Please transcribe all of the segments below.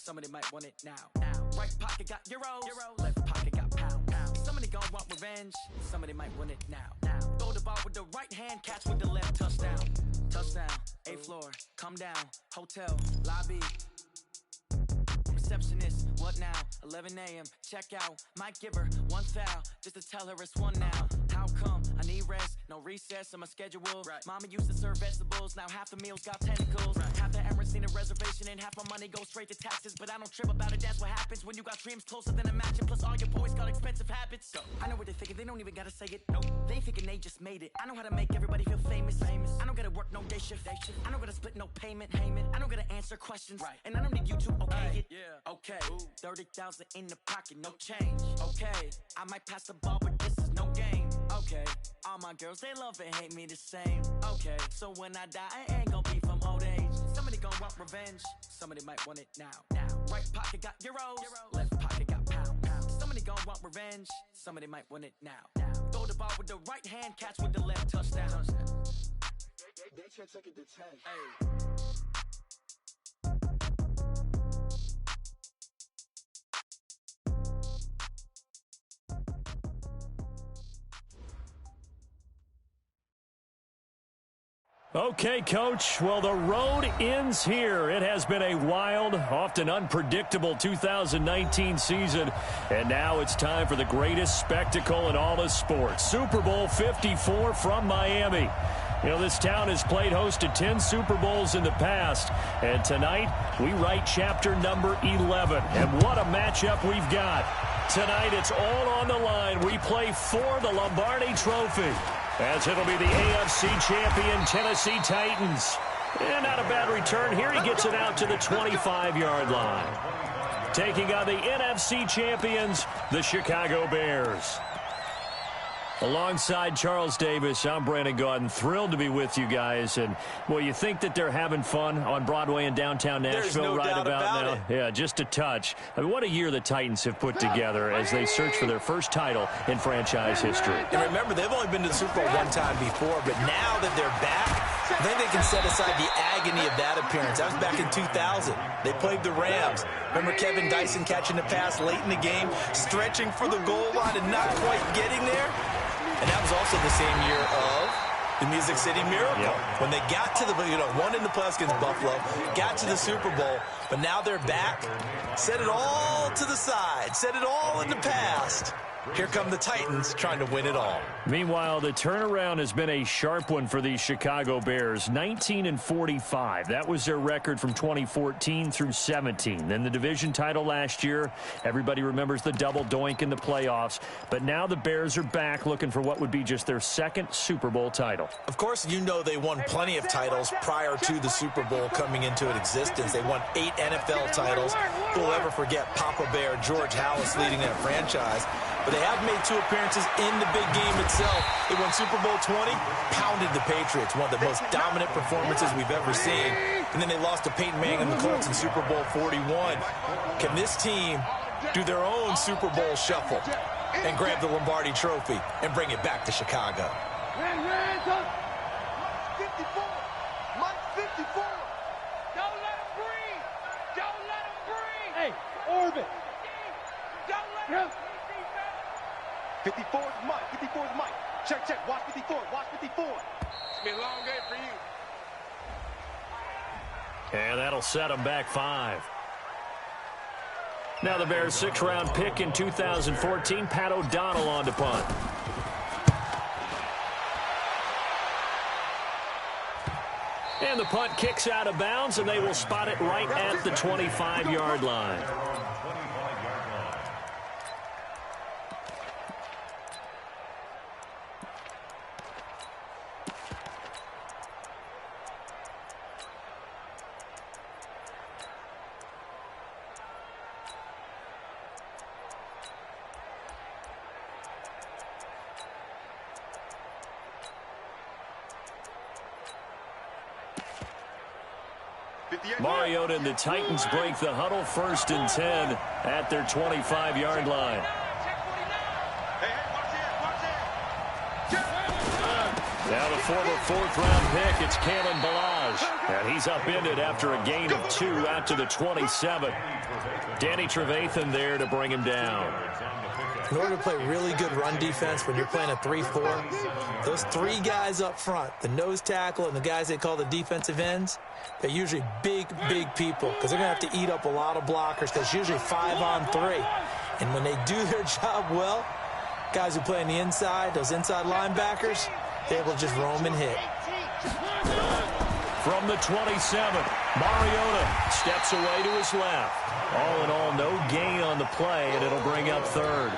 Somebody might want it now. Right pocket got euros, left pocket got pounds. Somebody gon' want revenge, somebody might want it now. Throw the ball with the right hand, catch with the left, touchdown. Touchdown, 8th floor, come down, hotel, lobby. Receptionist, what now? 11 a.m. Check out. Might give her one foul just to tell her it's one now. How come? I need rest, no recess on my schedule. Right. Mama used to serve vegetables, now half the meals got tentacles. Right. Half the errands need a reservation and half my money goes straight to taxes. But I don't trip about it, that's what happens when you got dreams closer than a match. Plus all your boys got expensive habits. So I know what they're thinking, they don't even gotta say it. Nope. They thinking they just made it. I know how to make everybody feel famous. I don't gotta work no day shift. I don't gotta split no payment. I don't gotta answer questions. Right. And I don't need you to okay it. Yeah. Okay. 30,000 in the pocket, no change. Okay. I might pass the ball, but this is no game. Okay. All my girls, they love and hate me the same. Okay. So when I die, I ain't gonna be from old age. Somebody gon' want revenge. Somebody might want it now. Right pocket got euros. Left pocket got pounds. Somebody gon' want revenge. Somebody might want it now. Throw the ball with the right hand, catch with the left, touchdown. They can't take it to 10. Hey. Okay, Coach. Well, the road ends here. It has been a wild, often unpredictable 2019 season. And now it's time for the greatest spectacle in all of sports. Super Bowl 54 from Miami. You know, this town has played host to 10 Super Bowls in the past. And tonight, we write chapter number 11. And what a matchup we've got. Tonight, it's all on the line. We play for the Lombardi Trophy, as it'll be the AFC champion Tennessee Titans. And not a bad return here. He gets it out to the 25-yard line. Taking on the NFC champions, the Chicago Bears. Alongside Charles Davis, I'm Brandon Gaudin. Thrilled to be with you guys. And, well, you think that they're having fun on Broadway in downtown Nashville right about now? Yeah, just a touch. I mean, what a year the Titans have put together as they search for their first title in franchise history. And remember, they've only been to the Super Bowl one time before, but now that they're back, I think they can set aside the agony of that appearance. That was back in 2000. They played the Rams. Remember Kevin Dyson catching the pass late in the game, stretching for the goal line and not quite getting there? And that was also the same year of the Music City Miracle. Yep. When they got to the, won in the playoffs against Buffalo, got to the Super Bowl, but now they're back. Set it all to the side. Set it all in the past. Here come the Titans trying to win it all. Meanwhile, the turnaround has been a sharp one for the Chicago Bears. 19-45. That was their record from 2014 through 17. Then the division title last year. Everybody remembers the double doink in the playoffs. But now the Bears are back looking for what would be just their second Super Bowl title. Of course, you know they won plenty of titles prior to the Super Bowl coming into existence. They won 8 NFL titles. Who'll ever forget Papa Bear, George Halas leading that franchise. But they have made 2 appearances in the big game itself. They won Super Bowl 20, pounded the Patriots, one of the most dominant performances we've ever seen. And then they lost to Peyton Manning and the Colts in Super Bowl 41. Can this team do their own Super Bowl shuffle and grab the Lombardi Trophy and bring it back to Chicago? Mike 54. Mike 54. Don't let him breathe. Don't let him breathe. Hey, orbit. Don't let him 54 is Mike. 54 is Mike. Check, check. Watch 54. Watch 54. It's been a long day for you. And that'll set them back 5. Now the Bears' 6th-round pick in 2014, Pat O'Donnell on to punt. And the punt kicks out of bounds, and they will spot it right at the 25-yard line. Mariota and the Titans break the huddle, 1st and 10 at their 25-yard line. Now the former fourth-round pick, it's Kalen Balazs. And he's upended after a gain of 2 out to the 27. Danny Trevathan there to bring him down. In order to play really good run defense when you're playing a 3-4, those 3 guys up front, the nose tackle and the guys they call the defensive ends, they're usually big, big people because they're going to have to eat up a lot of blockers because it's usually 5-on-3. And when they do their job well, guys who play on the inside, those inside linebackers, they're able to just roam and hit. From the 27, Mariota steps away to his left. All in all, no gain on the play, and it'll bring up third.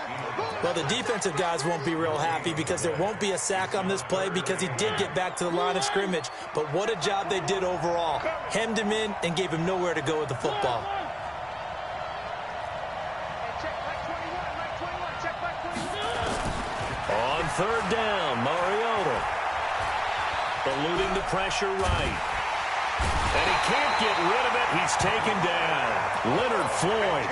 Well, the defensive guys won't be real happy because there won't be a sack on this play because he did get back to the line of scrimmage. But what a job they did overall. Hemmed him in and gave him nowhere to go with the football. On third down, Mariota eluding the pressure right. And he can't get rid of it. He's taken down. Leonard Floyd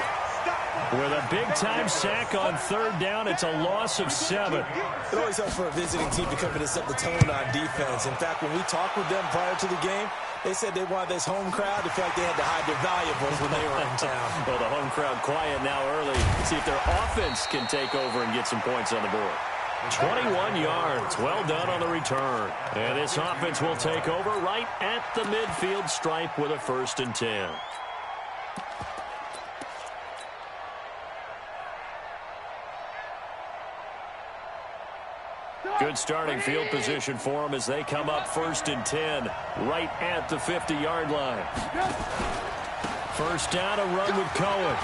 with a big-time sack on third down. It's a loss of 7. It always helps for a visiting team to come in and set the tone on defense. In fact, when we talked with them prior to the game, they said they wanted this home crowd to feel like they had to hide their valuables when they were in town. Well, the home crowd quiet now early. See if their offense can take over and get some points on the board. 21 yards. Well done on the return. And this offense will take over right at the midfield stripe with a 1st and 10. Good starting field position for them as they come up 1st and 10 right at the 50-yard line. First down, a run with Cohen.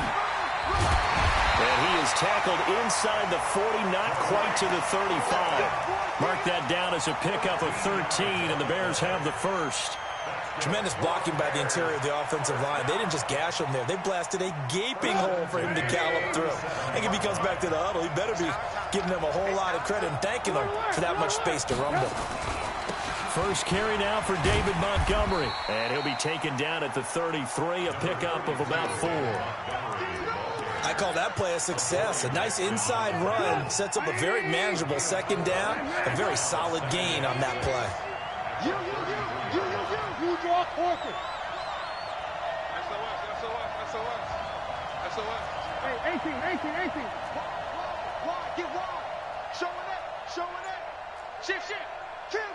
And he is tackled inside the 40, not quite to the 35. Mark that down as a pickup of 13, and the Bears have the first. Tremendous blocking by the interior of the offensive line. They didn't just gash him there. They blasted a gaping hole for him to gallop through. I think if he comes back to the huddle, he better be giving them a whole lot of credit and thanking them for that much space to rumble. First carry now for David Montgomery. And he'll be taken down at the 33, a pickup of about 4. I call that play a success. A nice inside run sets up a very manageable second down. A very solid gain on that play. You draw corker. SOS. Hey, 18. Wide, get wide. Showing it. Shift. Kill.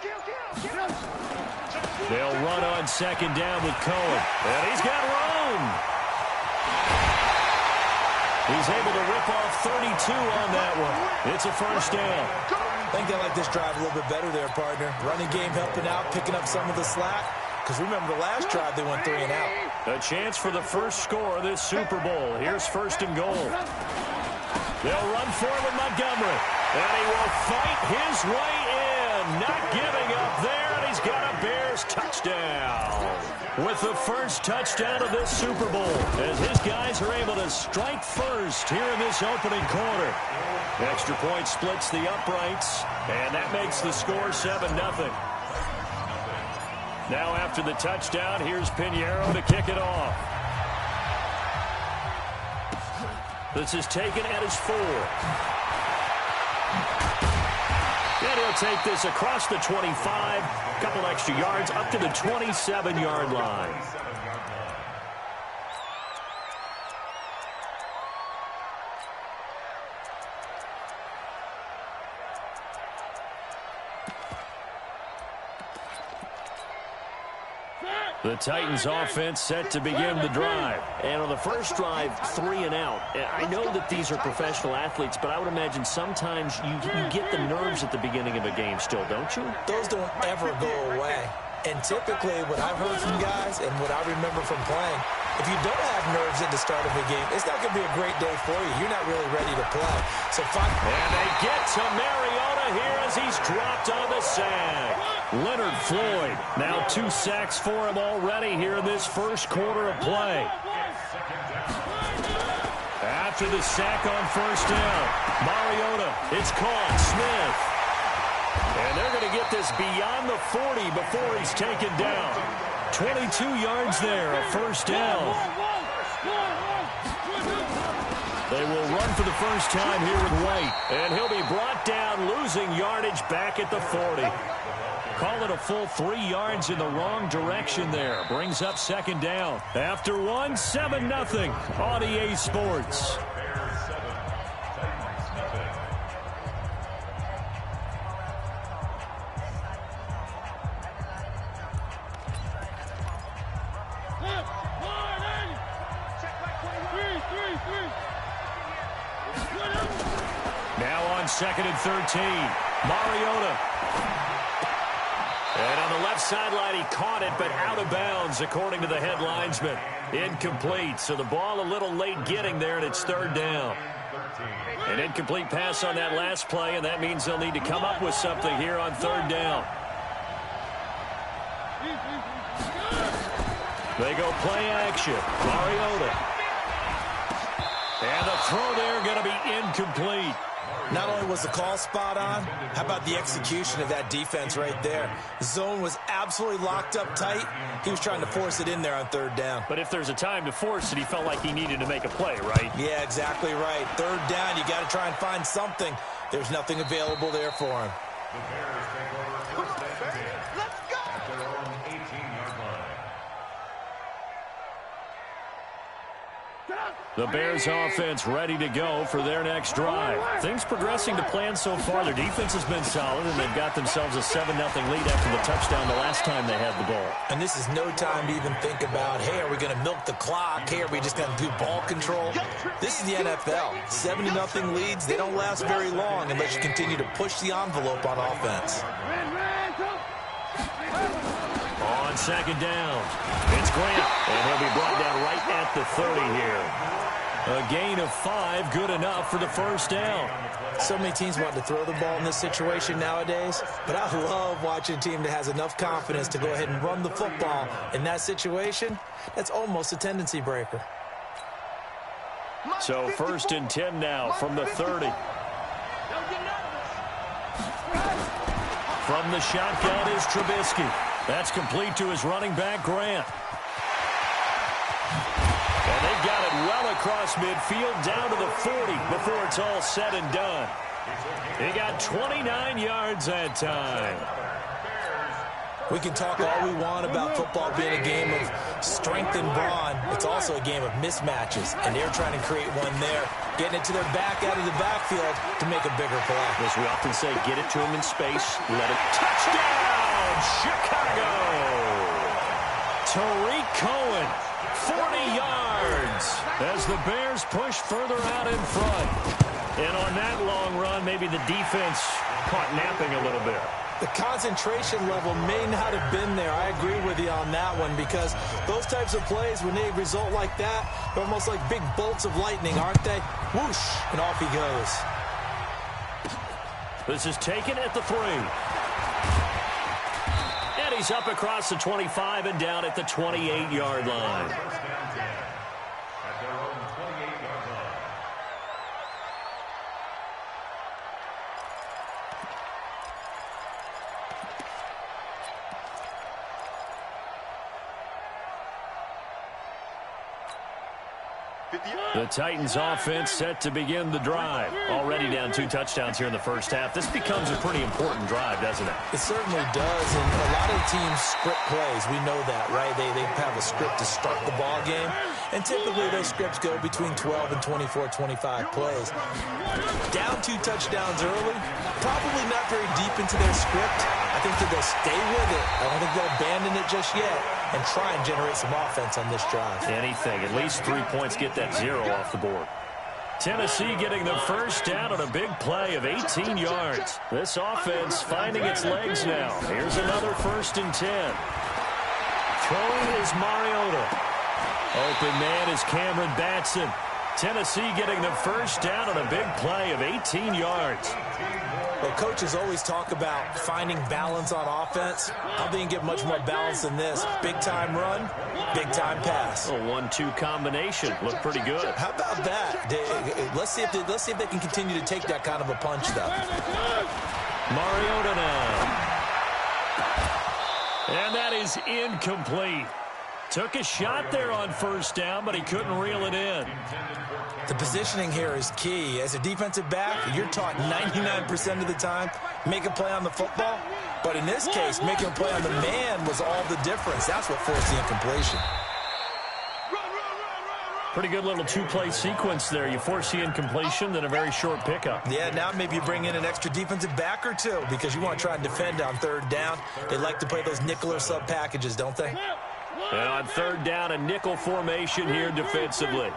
They'll run on second down with Cohen. And he's got room. He's able to rip off 32 on that one. It's a first down. I think they like this drive a little bit better there, partner. Running game helping out, picking up some of the slack. Because remember the last drive, they went 3 and out. A chance for the first score of this Super Bowl. Here's 1st and goal. They'll run forward with Montgomery. And he will fight his way in. Not giving up there, and he's got a Bears touchdown. With the first touchdown of this Super Bowl, as his guys are able to strike first here in this opening quarter. Extra point splits the uprights, and that makes the score 7-0. Now after the touchdown, here's Pinheiro to kick it off. This is taken at his 4. And he'll take this across the 25, a couple extra yards up to the 27-yard line. The Titans offense set to begin the drive. And on the first drive, 3 and out. I know that these are professional athletes, but I would imagine sometimes you get the nerves at the beginning of a game still, don't you? Those don't ever go away. And typically what I've heard from guys and what I remember from playing, if you don't have nerves at the start of a game, it's not going to be a great day for you. You're not really ready to play. And they get to Mariota here as he's dropped on the sack. Leonard Floyd, now 2 sacks for him already here in this first quarter of play. After the sack on first down, Mariota, it's caught, Smith. And they're going to get this beyond the 40 before he's taken down. 22 yards there, a first down. They will run for the first time here with White. And he'll be brought down, losing yardage back at the 40. Call it a full 3 yards in the wrong direction there. Brings up second down. After 1, 7-0 on EA Sports. Now on 2nd and 13. Mariota. And on the left sideline, he caught it, but out of bounds, according to the head linesman. Incomplete, so the ball a little late getting there, and it's 3rd down. An incomplete pass on that last play, and that means they'll need to come up with something here on 3rd down. They go play action. Mariota. And the throw there going to be incomplete. Not only was the call spot on, how about the execution of that defense right there? The zone was absolutely locked up tight. He was trying to force it in there on 3rd down. But if there's a time to force it, he felt like he needed to make a play, right? Yeah, exactly right. 3rd down, you got to try and find something. There's nothing available there for him. Let's go! The Bears offense ready to go for their next drive. Things progressing to plan so far. Their defense has been solid, and they've got themselves a 7-0 lead after the touchdown the last time they had the ball. And this is no time to even think about, hey, are we going to milk the clock? Hey, are we just going to do ball control? This is the NFL. 7-0 leads, they don't last very long unless you continue to push the envelope on offense. On 2nd down, it's Grant, and he'll be brought down right at the 30 here. A gain of 5, good enough for the 1st down. So many teams want to throw the ball in this situation nowadays, but I love watching a team that has enough confidence to go ahead and run the football. In that situation, that's almost a tendency breaker. So 1st and 10 now from the 30. From the shotgun is Trubisky. That's complete to his running back, Grant. And they've got it well across midfield down to the 40 before it's all said and done. He got 29 yards that time. We can talk all we want about football being a game of strength and brawn. It's also a game of mismatches, and they're trying to create one there, getting it to their back out of the backfield to make a bigger play. As we often say, get it to him in space, let it touchdown, Chicago! Tariq Cohen, 40 yards, as the Bears push further out in front. And on that long run, maybe the defense caught napping a little bit. The concentration level may not have been there. I agree with you on that one, because those types of plays, when they result like that, they're almost like big bolts of lightning, aren't they? Whoosh, and off he goes. This is taken at the 3. And he's up across the 25 and down at the 28-yard line. The Titans offense set to begin the drive. Already down 2 touchdowns here in the first half. This becomes a pretty important drive, doesn't it? It certainly does, and a lot of teams script plays. We know that, right? They have a script to start the ball game, and typically those scripts go between 12 and 24, 25 plays. Down 2 touchdowns early, probably not very deep into their script. I think that they'll stay with it. I don't think they'll abandon it just yet and try and generate some offense on this drive. Anything. At least 3 points, get that 0 off the board. Tennessee getting the first down on a big play of 18 yards. This offense finding its legs now. Here's another 1st and 10. Throwing is Mariota. Open man is Cameron Batson. Tennessee getting the first down on a big play of 18 yards. Well, coaches always talk about finding balance on offense. I think you get much more balance than this. Big-time run, big-time pass. A 1-2 combination. Looked pretty good. How about that? Let's see if they can continue to take that kind of a punch, though. Mariota now. And that is incomplete. Took a shot there on 1st down, but he couldn't reel it in. The positioning here is key. As a defensive back, you're taught 99% of the time, make a play on the football, But in this case, making a play on the man was all the difference. That's what forced the incompletion. Pretty good little two-play sequence there. You force the incompletion, then a very short pickup. Yeah, now maybe you bring in an extra defensive back or two because you want to try and defend on third down. They like to play those nickel or sub packages, don't they? And on third down, a nickel formation here defensively.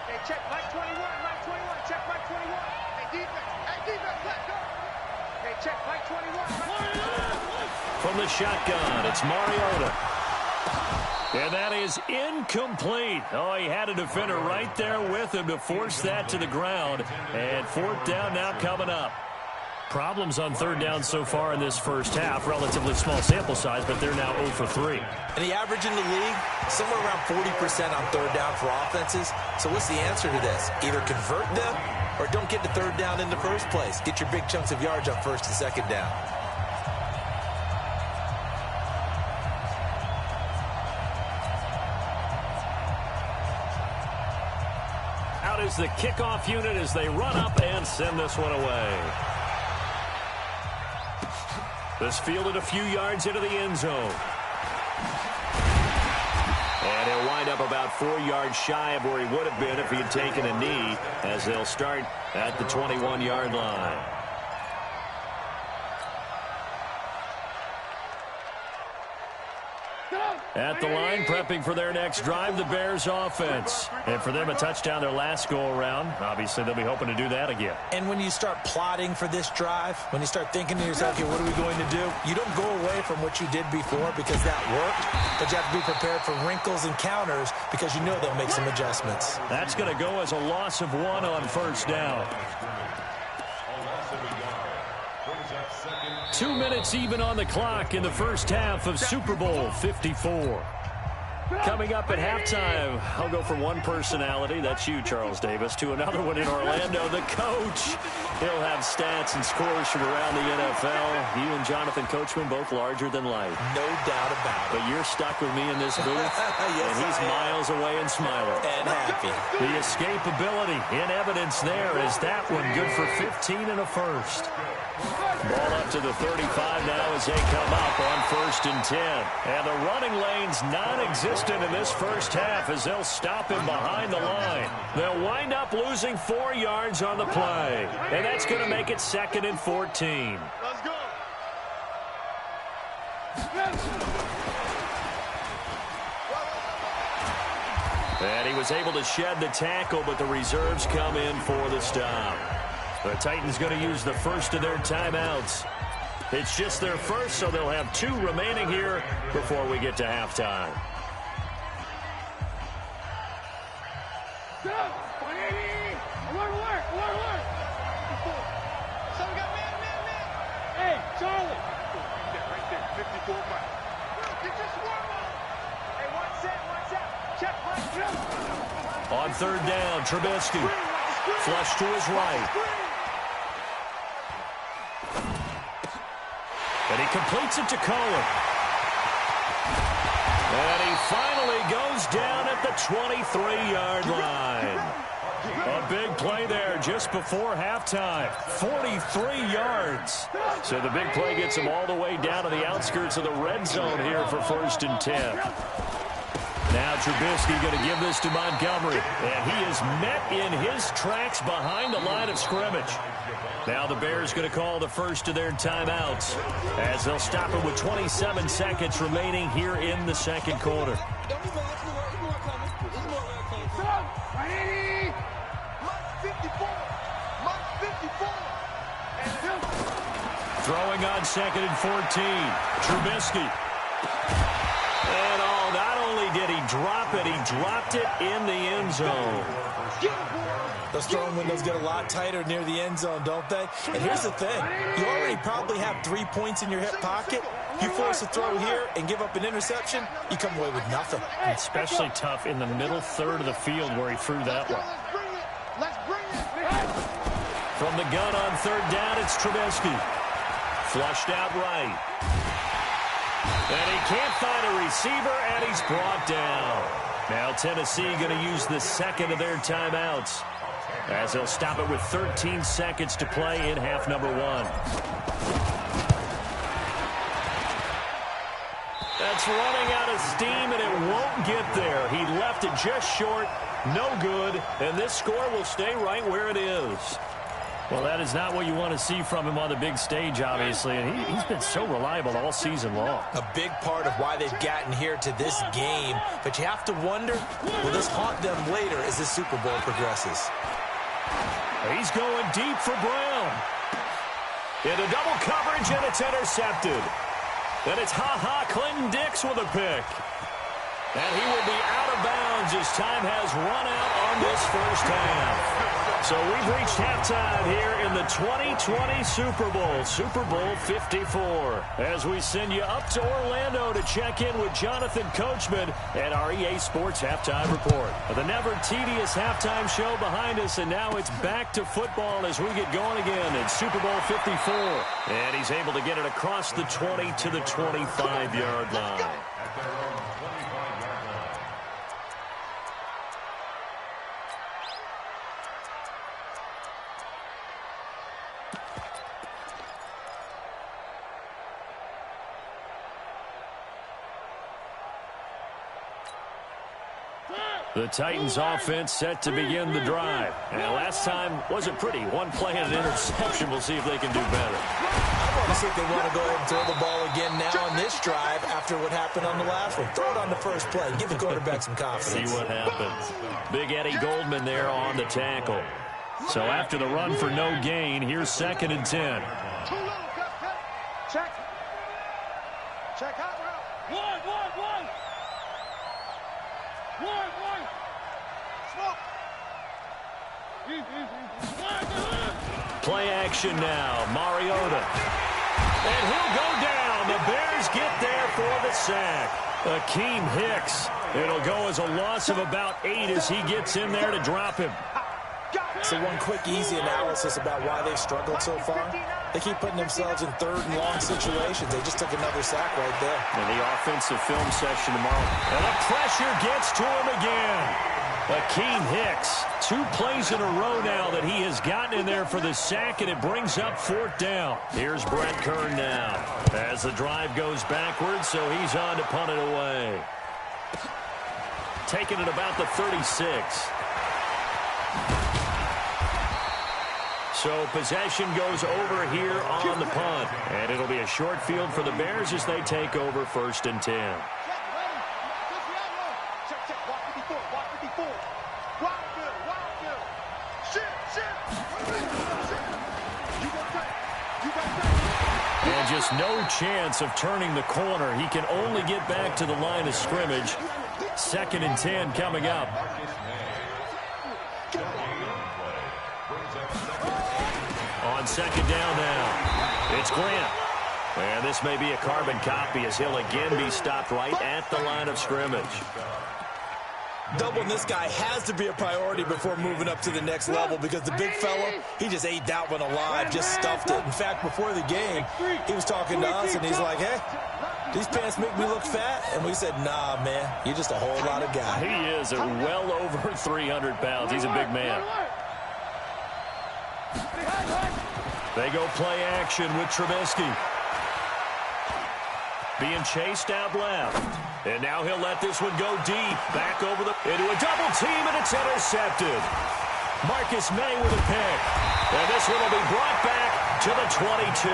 Hey, check Mike 21, Mike 21, check Mike 21. Hey, defense, let go. Hey, check Mike 21, Mike 21. From the shotgun, it's Mariota. And that is incomplete. Oh, he had a defender right there with him to force that to the ground. And fourth down now coming up. Problems on third down so far in this first half. Relatively small sample size, but they're now 0 for 3. And the average in the league, somewhere around 40% on third down for offenses. So what's the answer to this? Either convert them or don't get to third down in the first place. Get your big chunks of yards on first and second down. Out is the kickoff unit as they run up and send this one away. This fielded a few yards into the end zone. And he'll wind up about 4 yards shy of where he would have been if he had taken a knee, as they'll start at the 21-yard line. At the line, prepping for their next drive, the Bears offense. And for them, a touchdown their last go-around. Obviously, they'll be hoping to do that again. And when you start plotting for this drive, when you start thinking to yourself, okay, what are we going to do? You don't go away from what you did before because that worked, but you have to be prepared for wrinkles and counters because you know they'll make some adjustments. That's going to go as a loss of 1 on first down. 2 minutes even on the clock in the first half of Super Bowl 54. Coming up at halftime, I'll go from one personality, that's you, Charles Davis, to another one in Orlando, the coach. He'll have stats and scores from around the NFL. You and Jonathan Coachman, both larger than life. No doubt about it. But you're stuck with me in this booth, yes, and he's miles away and smiling. And happy. The escapability in evidence there is that one good for 15 and a first. Ball up to the 35 now as they come up on 1st and 10. And the running lane's non-existent in this first half as they'll stop him behind the line. They'll wind up losing 4 yards on the play. And that's going to make it 2nd and 14. Let's go. And he was able to shed the tackle, but the reserves come in for the stop. The Titans going to use the first of their timeouts. It's just their first, so they'll have 2 remaining here before we get to halftime. Hey, Charlie. Right there, 54 miles. Get your swarm on. Hey, one set. Check right. On third down, Trubisky. Flush to his right. And he completes it to Cohen. And he finally goes down at the 23-yard line. A big play there just before halftime. 43 yards. So the big play gets him all the way down to the outskirts of the red zone here for 1st and 10. Now Trubisky going to give this to Montgomery. And he is met in his tracks behind the line of scrimmage. Now the Bears going to call the first of their timeouts as they'll stop it with 27 seconds remaining here in the second quarter. Throwing on 2nd and 14. Trubisky. And not only did he drop it, he dropped it in the end zone. Those throwing windows get a lot tighter near the end zone, don't they? And here's the thing. You already probably have 3 points in your hip pocket. You force a throw here and give up an interception, you come away with nothing. Especially tough in the middle third of the field where he threw that one. Let's bring it. From the gun on third down, it's Trubisky. Flushed out right. And he can't find a receiver, and he's brought down. Now Tennessee going to use the second of their timeouts as they'll stop it with 13 seconds to play in half number 1. That's running out of steam, and it won't get there. He left it just short, no good, and this score will stay right where it is. Well, that is not what you want to see from him on the big stage, obviously, and he's been so reliable all season long. A big part of why they've gotten here to this game, but you have to wonder, will this haunt them later as the Super Bowl progresses? He's going deep for Brown. Into double coverage, and it's intercepted. Then it's Clinton Dix with a pick. And he will be out of bounds as time has run out on this first half. So we've reached halftime here in the 2020 Super Bowl 54. As we send you up to Orlando to check in with Jonathan Coachman and our EA Sports Halftime Report. The never tedious halftime show behind us, and now it's back to football as we get going again in Super Bowl 54. And he's able to get it across the 20 to the 25-yard line. The Titans offense set to begin the drive. And last time wasn't pretty. One play and an interception. We'll see if they can do better. I want to see if they want to go ahead and throw the ball again now on this drive after what happened on the last one. Throw it on the first play. Give the quarterback some confidence. See what happens. Big Eddie Goldman there on the tackle. So after the run for no gain, here's 2nd and 10. Check. Check out route. One. Smoke. Play action now. Mariota. And he'll go down. The Bears get there for the sack. Akeem Hicks. It'll go as a loss of about 8 as he gets in there to drop him. So one quick, easy analysis about why they've struggled so far. They keep putting themselves in 3rd and long situations. They just took another sack right there. And the offensive film session tomorrow. And the pressure gets to him again. Akeem Hicks, 2 plays in a row now that he has gotten in there for the sack, and it brings up 4th down. Here's Brent Kern now as the drive goes backwards, so he's on to punt it away. Taking it about the 36. So possession goes over here on the punt. And it'll be a short field for the Bears as they take over 1st and 10. And just no chance of turning the corner. He can only get back to the line of scrimmage. 2nd and 10 coming up. On 2nd down now, it's Grant. And this may be a carbon copy as he'll again be stopped right at the line of scrimmage. Doubling this guy has to be a priority before moving up to the next level because the big fella, he just ate that one alive, just stuffed it. In fact, before the game, he was talking to us, and he's like, hey, these pants make me look fat? And we said, nah, man, you're just a whole lot of guy. He is well over 300 pounds. He's a big man. They go play action with Trubisky. Being chased out left. And now he'll let this one go deep. Back over into a double team, and it's intercepted. Marcus May with a pick. And this one will be brought back to the 22.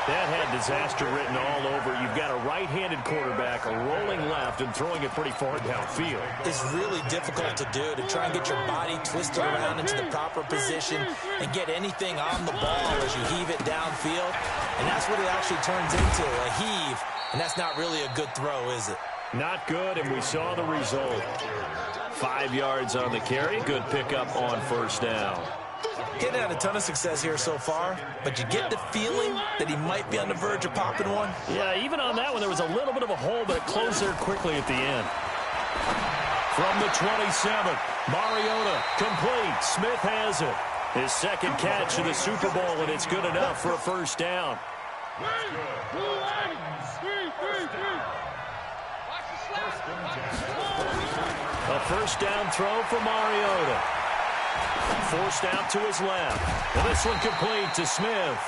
That had disaster written all over. You've got a right-handed quarterback, a rolling left, and throwing it pretty far downfield. It's really difficult to do, to try and get your body twisted around into the proper position and get anything on the ball as you heave it downfield. And that's what it actually turns into, a heave. And that's not really a good throw, is it? Not good, and we saw the result. 5 yards on the carry. Good pickup on 1st down. Getting had a ton of success here so far, but you get the feeling that he might be on the verge of popping one. Yeah, even on that one, there was a little bit of a hole, but it closed there quickly at the end. From the 27, Mariota, complete. Smith has it. His 2nd catch of the Super Bowl, and it's good enough for a 1st down. A 1st down throw for Mariota. Forced out to his left. And this one complete to Smith.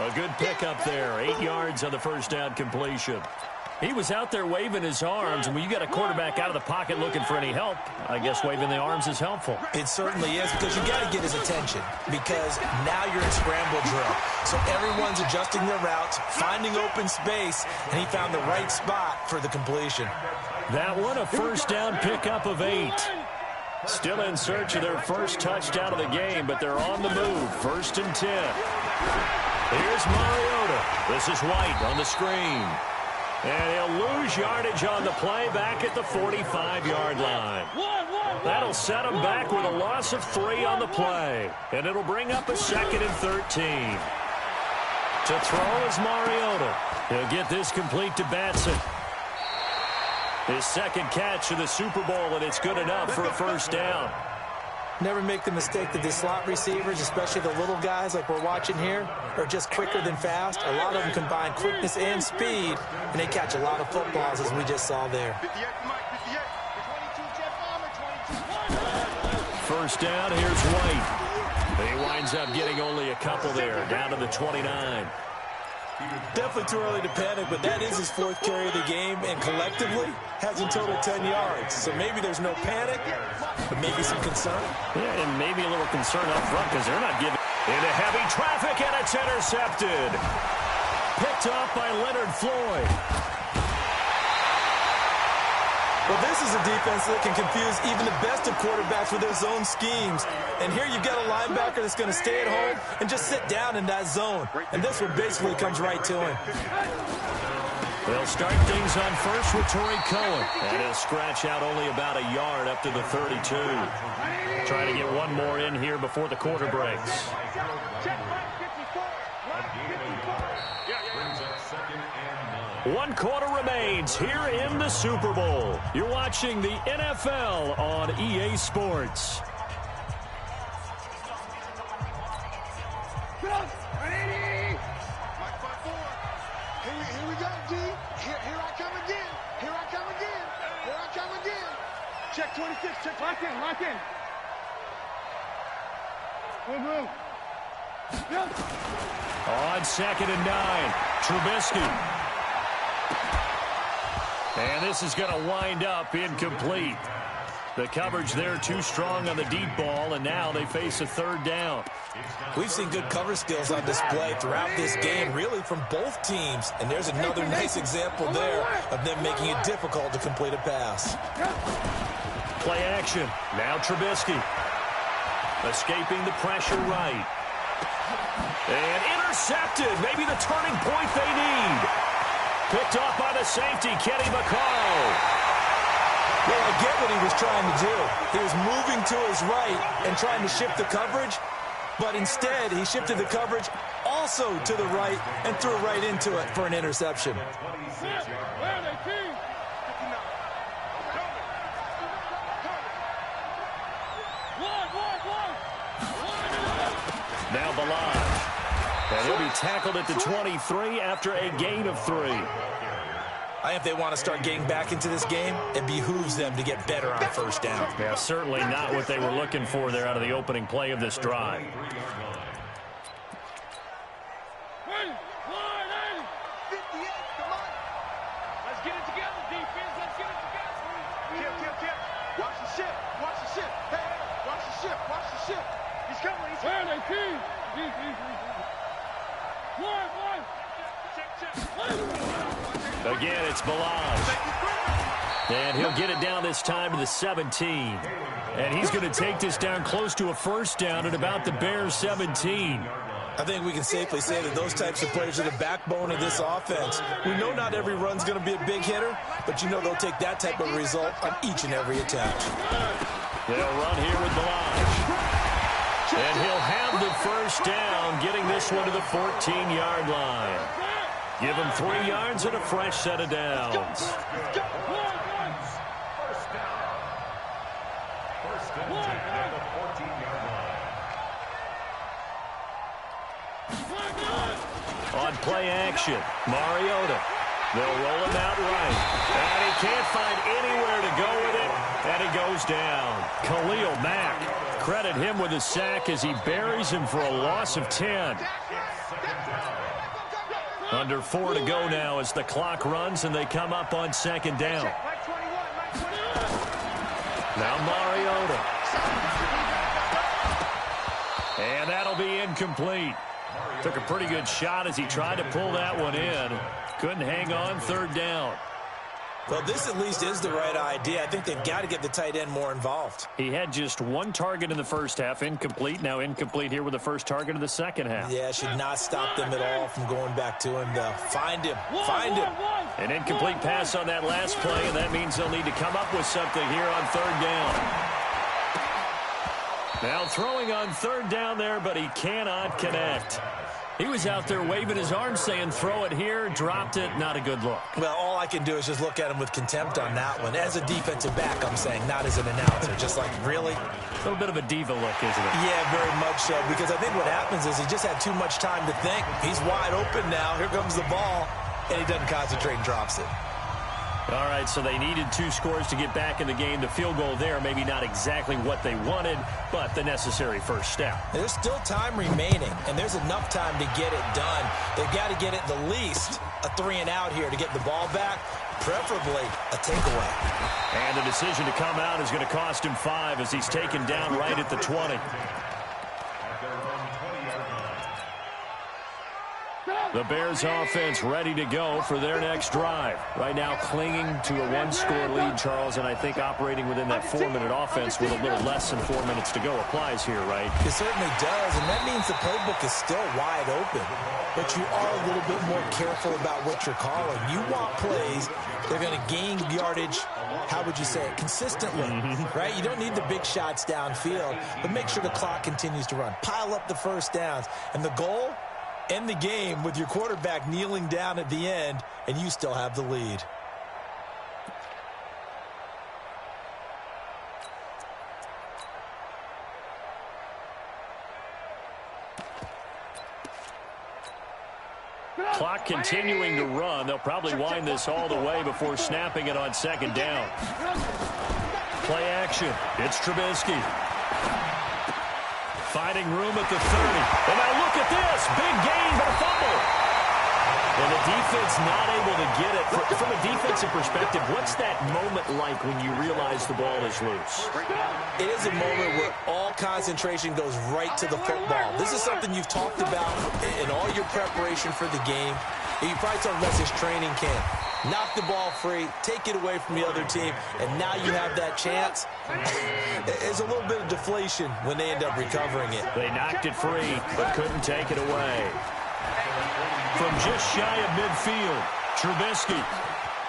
A good pickup there. 8 yards on the first down completion. He was out there waving his arms, and when you got a quarterback out of the pocket looking for any help, I guess waving the arms is helpful. It certainly is, because you got to get his attention, because now you're in scramble drill. So everyone's adjusting their routes, finding open space, and he found the right spot for the completion. That one, a first down pickup of 8. Still in search of their first touchdown of the game, but they're on the move. 1st and 10. Here's Mariota. This is White on the screen. And he'll lose yardage on the play back at the 45-yard line. That'll set him back with a loss of 3 on the play. And it'll bring up a 2nd and 13. To throw is Mariota. He'll get this complete to Batson. His 2nd catch of the Super Bowl, and it's good enough for a first down. Never make the mistake that the slot receivers, especially the little guys like we're watching here, are just quicker than fast. A lot of them combine quickness and speed, and they catch a lot of footballs, as we just saw there. First down, here's White. He winds up getting only a couple there, down to the 29. Definitely too early to panic, but that is his 4th carry of the game, and collectively has in total 10 yards. So maybe there's no panic, but maybe some concern. Yeah, and maybe a little concern up front because they're not giving into heavy traffic, and it's intercepted. Picked off by Leonard Floyd. Well, this is a defense that can confuse even the best of quarterbacks with their zone schemes. And here you've got a linebacker that's going to stay at home and just sit down in that zone. And this one basically comes right to him. They'll start things on first with Torrey Cohen. And he'll scratch out only about a yard up to the 32. Trying to get one more in here before the quarter breaks. 1 quarter remains here in the Super Bowl. You're watching the NFL on EA Sports. Here we go, D. Here I come again. Here I come again. Here I come again. Check 26. Check. Lock in. Lock in. Move. On 2nd and 9, Trubisky. And this is going to wind up incomplete. The coverage there too strong on the deep ball, and now they face a 3rd down. We've seen good cover skills on display throughout this game, really from both teams. And there's another nice example there of them making it difficult to complete a pass. Play action. Now Trubisky. Escaping the pressure right. And intercepted. Maybe the turning point they need. Picked off by the safety, Kenny Vaccaro. Well, I get what he was trying to do. He was moving to his right and trying to shift the coverage, but instead he shifted the coverage also to the right and threw right into it for an interception. Now Balaj. And he'll be tackled at the 23 after a gain of 3. I think if they want to start getting back into this game, it behooves them to get better on first down. Yeah, certainly not what they were looking for there out of the opening play of this drive. Let's get it together, defense. Let's get it together. Kip. Watch the ship. Watch the ship. Hey, watch the ship. Watch the ship. He's coming. He's coming. Again, it's Balaj. And he'll get it down this time to the 17. And he's going to take this down close to a first down at about the Bears' 17. I think we can safely say that those types of players are the backbone of this offense. We know not every run's going to be a big hitter, but you know they'll take that type of result on each and every attempt. They'll run here with Balaj. And he'll have the first down, getting this one to the 14-yard line. Give him 3 yards and a fresh set of downs. On play action, Mariota. They'll roll him out right. And he can't find anywhere to go with it. And he goes down. Khalil Mack. Credit him with a sack as he buries him for a loss of 10. Under 4 to go now as the clock runs and they come up on second down. Now Mariota. And that'll be incomplete. Took a pretty good shot as he tried to pull that one in. Couldn't hang on, third down. Well, this at least is the right idea. I think they've got to get the tight end more involved. He had just one target in the first half, incomplete. Now incomplete here with the first target of the second half. Yeah, should not stop them at all from going back to him, though. Find him. Find him. An incomplete pass on that last play, and that means they'll need to come up with something here on third down. Now throwing on third down there, but he cannot connect. He was out there waving his arms saying, throw it here, dropped it, not a good look. Well, all I can do is just look at him with contempt on that one. As a defensive back, I'm saying, not as an announcer. Just like, really? A little bit of a diva look, isn't it? Yeah, very much so, because I think what happens is he just had too much time to think. He's wide open now. Here comes the ball, and he doesn't concentrate and drops it. All right, so they needed 2 scores to get back in the game. The field goal there, maybe not exactly what they wanted, but the necessary first step. There's still time remaining, and there's enough time to get it done. They've got to get at the least a 3-and-out here to get the ball back, preferably a takeaway. And the decision to come out is going to cost him 5 as he's taken down right at the 20. The Bears offense ready to go for their next drive. Right now clinging to a 1-score lead, Charles, and I think operating within that 4-minute offense with a little less than 4 minutes to go applies here, right? It certainly does, and that means the playbook is still wide open. But you are a little bit more careful about what you're calling. You want plays that are going to gain yardage, how would you say it, consistently, right? You don't need the big shots downfield, but make sure the clock continues to run. Pile up the first downs, and the goal, end the game with your quarterback kneeling down at the end, and you still have the lead. Clock continuing to run. They'll probably wind this all the way before snapping it on second down. Play action. It's Trubisky. Finding room at the 30. And now look at this. Big gain, but a fumble. And the defense not able to get it. From a defensive perspective, what's that moment like when you realize the ball is loose? It is a moment where all concentration goes right to the football. This is something you've talked about in all your preparation for the game. You probably talked about this training camp. Knock the ball free, take it away from the other team, and now you have that chance. There's a little bit of deflation when they end up recovering it. They knocked it free, but couldn't take it away. From just shy of midfield, Trubisky.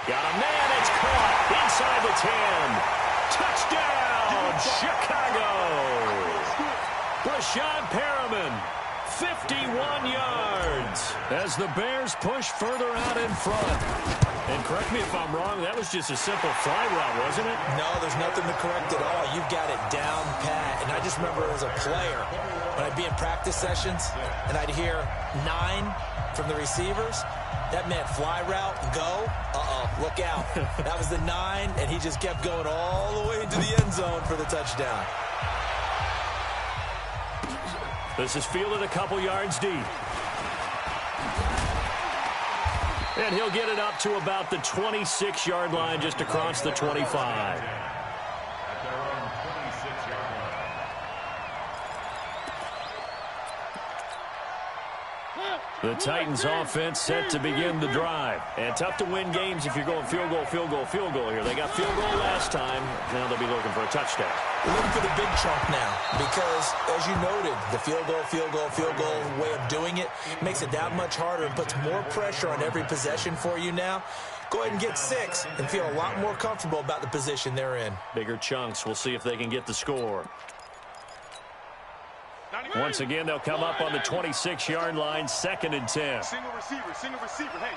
Got a man, it's caught inside the 10. Touchdown, Chicago. Brashad Perriman, 51 yards as the Bears push further out in front. And correct me if I'm wrong, that was just a simple fly route, wasn't it? No, there's nothing to correct at all. You've got it down pat. And I just remember as a player, when I'd be in practice sessions and I'd hear 9 from the receivers, that meant fly route, go, look out. That was the 9, and he just kept going all the way into the end zone for the touchdown. This is fielded a couple yards deep. And he'll get it up to about the 26-yard line, just across the 25. The Titans offense set to begin the drive. And tough to win games if you're going field goal, field goal, field goal here. They got field goal last time. Now they'll be looking for a touchdown. We're looking for the big chunk now because, as you noted, the field goal way of doing it makes it that much harder and puts more pressure on every possession for you now. Go ahead and get 6 and feel a lot more comfortable about the position they're in. Bigger chunks. We'll see if they can get the score. Once again, they'll come up on the 26-yard line, 2nd and 10. Single receiver. Hey,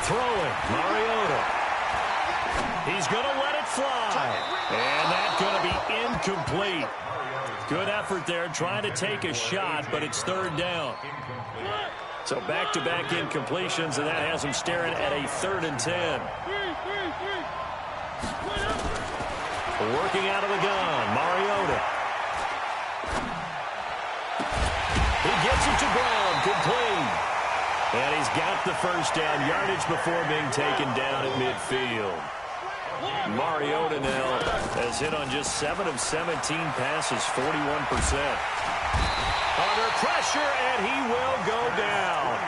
Throwing, Mariota. He's going to let it fly. And that's going to be incomplete. Good effort there, trying to take a shot, but it's 3rd down. So back-to-back incompletions, and that has him staring at a 3rd and 10. Working out of the gun, Mariota. He gets it to ground, complete. And he's got the first down, yardage before being taken down at midfield. Mariota now has hit on just 7 of 17 passes, 41%. Under pressure, and he will go down.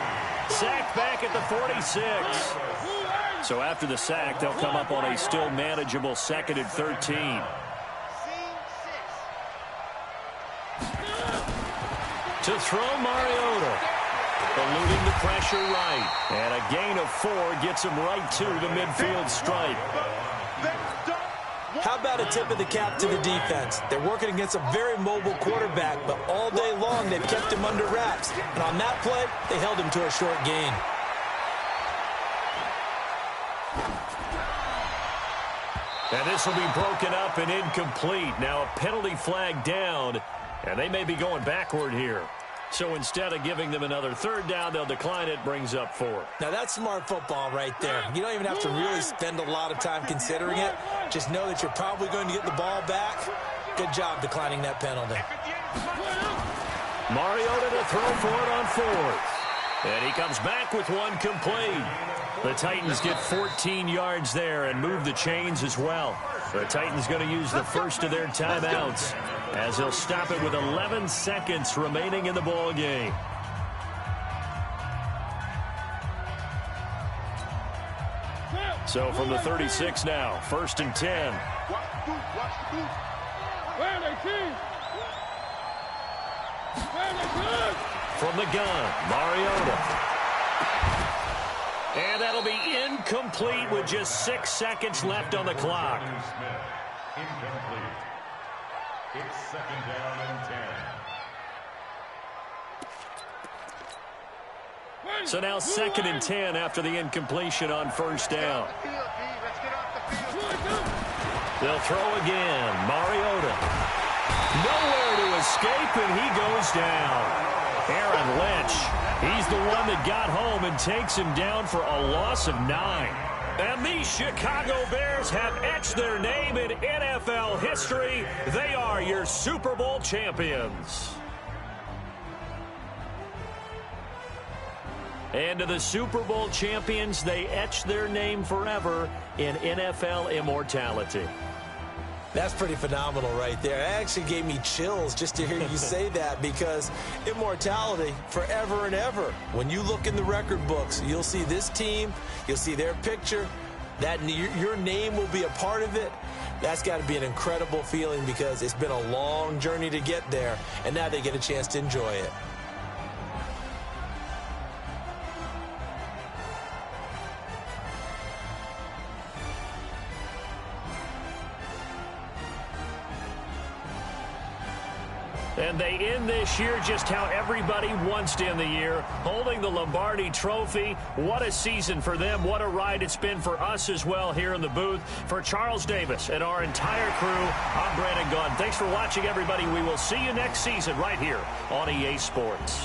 Sacked back at the 46. So after the sack, they'll come up on a still manageable 2nd and 13. To throw Mariota. Eluding the pressure right. And a gain of 4 gets him right to the midfield stripe. How about a tip of the cap to the defense? They're working against a very mobile quarterback, but all day long they've kept him under wraps. And on that play, they held him to a short gain. And this will be broken up and incomplete. Now a penalty flag down, and they may be going backward here. So instead of giving them another 3rd down, they'll decline it, brings up 4. Now that's smart football right there. You don't even have to really spend a lot of time considering it. Just know that you're probably going to get the ball back. Good job declining that penalty. Mariota to throw for it on 4th. And he comes back with one complete. The Titans get 14 yards there and move the chains as well. The Titans going to use the first of their timeouts as they'll stop it with 11 seconds remaining in the ball game. So from the 36 now, 1st and 10. From the gun, Mariota. And that'll be incomplete with just 6 seconds left on the clock. Incomplete. It's 2nd down and 10. So now 2nd and 10 after the incompletion on 1st down. They'll throw again. Mariota. Nowhere to escape, and he goes down. Aaron Lynch. He's the one that got home and takes him down for a loss of 9. And the Chicago Bears have etched their name in NFL history. They are your Super Bowl champions. And to the Super Bowl champions, they etched their name forever in NFL immortality. That's pretty phenomenal right there. It actually gave me chills just to hear you say that, because immortality forever and ever. When you look in the record books, you'll see this team, you'll see their picture, that your name will be a part of it. That's got to be an incredible feeling, because it's been a long journey to get there, and now they get a chance to enjoy it. And they end this year just how everybody wants to end the year, holding the Lombardi Trophy. What a season for them. What a ride it's been for us as well here in the booth. For Charles Davis and our entire crew, I'm Brandon Gunn. Thanks for watching, everybody. We will see you next season right here on EA Sports.